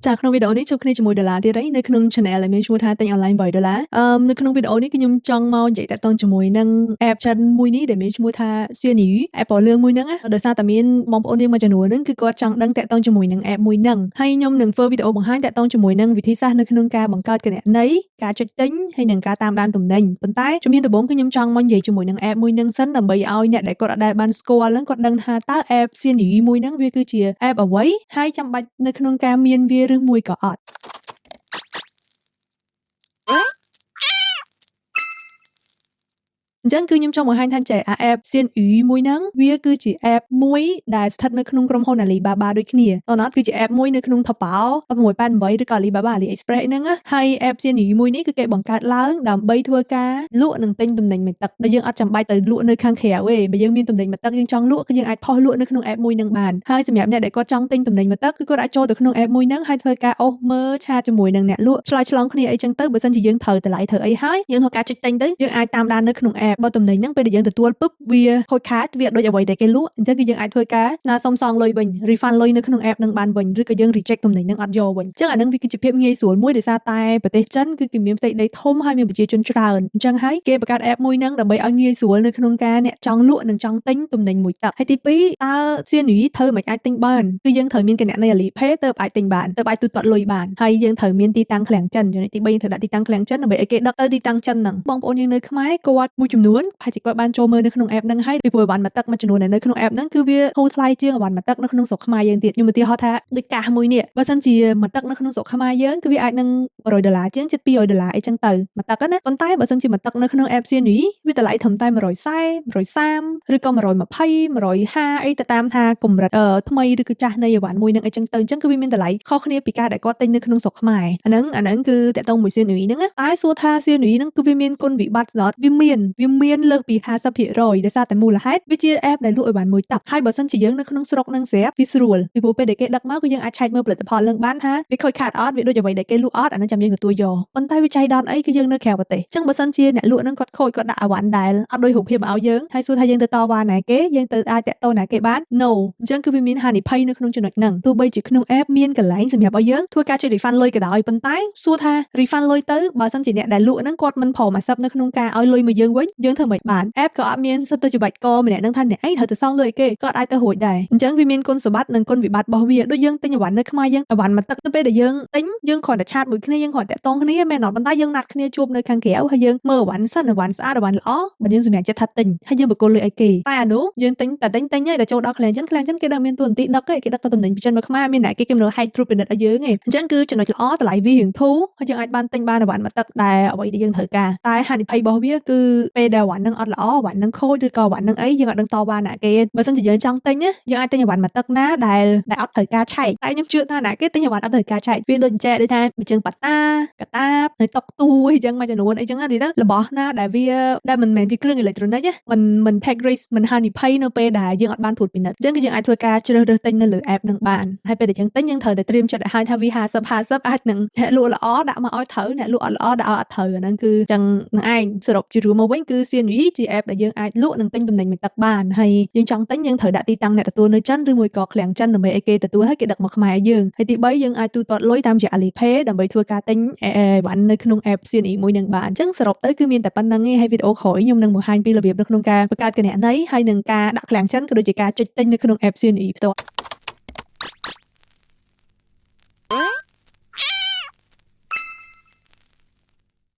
ចាក្នុងវីដេអូនេះជួបគ្នាជាមួយដុល្លារទៀតហើយនៅក្នុង channel ដែលមានឈ្មោះថាទិញ online 8ដុល្លារនៅក្នុងវីដេអូនេះគឺខ្ញុំចង់មកនិយាយតាក់ទងជាមួយនឹង app ចិនមួយនេះដែលមានឈ្មោះថា Xiaoyu app ពណ៌លឿងមួយហ្នឹងដោយសារតែមានបងប្អូនយើងមួយចំនួនហ្នឹងគឺគាត់ចង់ដឹងតាក់ទងជាមួយនឹង app មួយហ្នឹងហើយខ្ញុំនឹងធ្វើវីដេអូបង្ហាញតាក់ទងជាមួយនឹងវិធីសាស្ត្រនៅក្នុងការបង្កើតគណនីការចុចទិញហើយនិងការតាមដានទំនិញប៉ុន្តែជំហានដំបូងគឺខ្ញុំចង់មកនិយាយជាមួយនឹង app មួយហ្នឹងសិនដើម្បីឲ្យអ្នកដែលគាត់អត់ដែលបានស្គាល់ហ្នឹងគាត់ដឹងថាតើ app Xiaoyuមួយហ្នឹងវាគឺជា app អ្វីហើយចាំបាច់នៅក្នុងការមានវាឬមួយក៏អត់អញ្ចឹងគឺខ្ញុំចង់បង្ហាញថាចេះ app Xiaoyu មួយហ្នឹងវាគឺជា app មួយដែលស្ថិតនៅក្នុងក្រុមហ៊ុន Alibaba ដូចគ្នាតើគឺជា app មួយនៅក្នុង Taobao 1688ឬក៏ Alibaba AliExpress ហ្នឹងហើយ app Xiaoyu មួយនេះគឺគេបង្កើតឡើងដើម្បីធ្វើការលក់និងទិញទំនិញមេទឹកដែលយើងអត់ចាំបាច់ទៅលក់នៅខាងក្រៅទេបើយើងមានទំនិញមេទឹកយើងចង់លក់គឺយើងអាចផុសលក់នៅក្នុង app មួយហ្នឹងបានហើយសម្រាប់អ្នកដែលគាត់ចង់ទិញទំនិញមេទឹកគឺគាត់អាចចូលទៅក្នុង app មួយហ្នឹងហើយធ្វើការអូសមើលឆាជាមួយនឹងអ្នកលក់ឆ្លើយឆ្លងគ្នាអីចឹងទៅបើសិនជាយើងត្រូវតម្លៃត្រូវអីហើយយើងធ្វើការចុចទិញទៅយើងអាចតាមដាននៅក្នុង app បើទំនិញហ្នឹងពេលដែលយើងទទួលពឹបវាខូចខាតវាដូចអ្វីដែលគេលក់អញ្ចឹងគឺយើងអាចធ្វើការស្នើសុំសងលុយវិញ refund លុយនៅក្នុង app ហ្នឹងបានវិញឬក៏យើង reject ទំនិញហ្នឹងអត់យកវិញអញ្ចឹងអាហ្នឹងវាគឺជាភាពងាយស្រួលមួយដោយសារតែប្រទេសចិនគឺគេមានផ្ទៃដីធំហើយមានប្រជាជនច្រើនអញ្ចឹងហើយគេបង្កើត app មួយហ្នឹងដើម្បីឲ្យងាយស្រួលនៅក្នុងការអ្នកចង់លក់និងចង់ទិញទំនិញមួយទឹកហើយទី2តើ Xiaoyu ធ្វើមិនអាចទិញបានគឺយើងត្រូវមានគណនី Alipay ទៅអាចទិញបានទៅអាចទូទាត់លុយបានហើយយើងត្រូវមានទីតាំងឃ្លាំងចិនចំណុចទី3យើងត្រូវដាក់ទីតាំងឃ្លាំងចិនដើម្បីឲ្យគេដឹកទៅទីតាំងចិនហ្នឹងបងប្អូនយើងនៅខ្មែរគាត់មួយចំនួនប្រហែលជាគាត់បានចូលមើលនៅក្នុង app ហ្នឹងហើយពីព្រោះអីវ៉ាន់មកទឹកមួយចំនួននៅក្នុង app ហ្នឹងគឺវាធូរថ្លៃជាងអីវ៉ាន់មកទឹកនៅក្នុងស្រុកខ្មែរយើងទៀតខ្ញុំឧទាហរណ៍ថាដូចកាសមួយនេះបើសិនជាមកទឹកនៅក្នុងស្រុកខ្មែរយើងគឺវាអាចនឹង$100ជាងជិត$200អីចឹងទៅមកទឹកណាប៉ុន្តែបើសិនជាមកទឹកនៅក្នុង app Xiaoyu វាតម្លៃត្រឹមតែ140 130ឬក៏120 150អីទៅតាមថាកម្រិតថ្មីឬក៏ចាស់នៃអីវ៉ាន់មួយហ្នឹងអីចឹងទៅអញ្ចឹងគឺវាមានតម្លៃខុសគ្នាពីការដែលគាត់ទិញនៅក្នុងស្រុកខ្មែរអាហ្នឹងគឺតកតងមួយ Xiaoyu ហ្នឹងណាតែសួរថា Xiaoyu ហ្នឹងគឺវាមានគុណវិបត្តិស្ដុតវាមានលើសពី50%ដោយសារតែមូលហេតុវាជា app ដែលលក់អីវ៉ាន់មួយទឹកហើយបើសិនជាយើងនៅក្នុងស្រុកនឹងស្រាប់វាស្រួលពីព្រោះពេលដែលគេដឹកមកគឺយើងអាចឆែកមើលផលិតផលនឹងបានថាវាខូចខាតអត់វាដូចអ្វីដែលគេលក់អត់អានឹងចាំយើងទទួលយកប៉ុន្តែវាចៃដន្យអីគឺយើងនៅក្រៅប្រទេសអញ្ចឹងបើសិនជាអ្នកលក់នឹងគាត់ខូចគាត់ដាក់អីវ៉ាន់ដែលអត់ដូចរូបភាពមកឲ្យយើងហើយសួរថាយើងទៅតវ៉ាណាគេយើងទៅអាចតាក់ទងណាគេបាន No អញ្ចឹងគឺវាមានហានិភ័យនៅក្នុងចំណុចហ្នឹងទោះបីជាក្នុង app មានកន្លែងសម្រាប់ឲ្យយើងធ្វើការចុច refund លុយក៏ដោយប៉ុន្តែសួរថា refund លុយទៅបើសិនជាអ្នកដែលលក់ហ្នឹងគាត់មិនព្រមអាសឹបនៅក្នុងការឲ្យលុយមកយើងវិញយើងធ្វើមិនបាន app ក៏អត់មានសិទ្ធិទៅច្បាច់កម្នាក់នឹងថាអ្នកឯងត្រូវទៅសងលុយគេក៏អាចទៅរួចដែរអញ្ចឹងវាមានគុណសម្បត្តិនិងគុណវិបត្តិរបស់វាដូចយើងទិញអីវ៉ាន់នៅខ្មែរយើងអីវ៉ាន់មកទឹកទៅពេលដែលយើងទិញយើងគ្រាន់តែឆាតមួយគ្នាយើងគ្រាន់តែតាក់ទងគ្នាមែនអត់ប៉ុន្តែយើងណាត់គ្នាជួបនៅខាងក្រៅហើយយើងមើលអីវ៉ាន់សិនអីវ៉ាន់ស្អាតអីវ៉ាន់ល្អបើយើងសម្រេចចិត្តថាទិញហើយយើងបកគលលុយឲ្យគេតែអានោះយើងទិញតែទិញហើយដល់ចូលដល់ឃ្លាំងចិនគេដឹងមានទួនាទីដឹកគេដឹកទៅទំនិញពីចិនមកខ្មែរមានអ្នកគេមិនហែកត្រួតពិនិត្យឲ្យយើងទេអញ្ចឹងគឺចំណុចល្អតម្លៃវារៀងធូរហើយយើងអាចបានទិញបានអីវ៉ាន់មកទឹកដែលអ្វីដែលយើងត្រូវការតែហានិភ័យរបស់វាគឺពេលដែលអីវ៉ាន់នឹងអត់ល្អអីវ៉ាន់នឹងខូចឬក៏អីវ៉ាន់នឹងអីយើងអត់ដឹងតវ៉ាណាគេបើសិនជាយើងចង់ទិញណាយើងអាចទិញអីវ៉ាន់មកទឹកណាដែលអត់ត្រូវការឆែកតែខ្ញុំជឿថាណាគេទិញអីវ៉ាន់អត់ត្រូវការឆែកវាដូចអញ្ចឹងដូចថាអញ្ចឹងប៉ាតាកតាបហើយតុកទូអីចឹងមួយចំនួនអីចឹងណាទីទៅរបស់ណាដែលវាដែលមិនមែនជាគ្រឿងអេឡិចត្រូនិកណាមិន take risk មិនហានិភ័យនៅពេលដែលយើងអត់បានត្រួតពិនិត្យអញ្ចឹងគឺយើងអាចធ្វើការជ្រើសរើសទិញនៅលើ app នឹងបានហើយពេលដែលយើងទិញយើងត្រូវតែត្រៀមចិត្តឲ្យហើយថាវា50អាចនឹងអ្នកលក់ល្អដាក់មកឲ្យត្រូវអ្នកលក់អត់ល្អដាក់ឲ្យអត់ត្រូវអាហ្នឹងគឺចឹងនឹងឯងសរុបជារួមមកវិញគឺ Xiaoyu ជា app ដែលយើងអាចលក់និងទិញទំនិញមកទឹកបានហើយយើងចង់ទិញយើងត្រូវដាក់ទីតាំងអ្នកទទួលនៅចិនឬមួយក៏ឃ្លាំងចិនដើម្បីឲ្យគេទទួលហើយគេដឹកមកខ្មែរយើងហើយទី3យើងអាចទូទាត់លុយតាមរយៈ Alipay ដើម្បីធ្វើការទិញអីវ៉ាន់នៅក្នុង app Xiaoyu មួយនឹងបានអញ្ចឹងសរុបទៅគឺមានតែប៉ុណ្្នឹងឯងហើយវីដេអូក្រោយខ្ញុំនឹងបង្ហាញពីរបៀបនៅក្នុងការបង្កើតគណនីហើយនឹងការដាក់ឃ្លាំងចិនក៏ដូចជាការចុចទិញនៅក្នុង app Xiaoyu ផ្ទាល់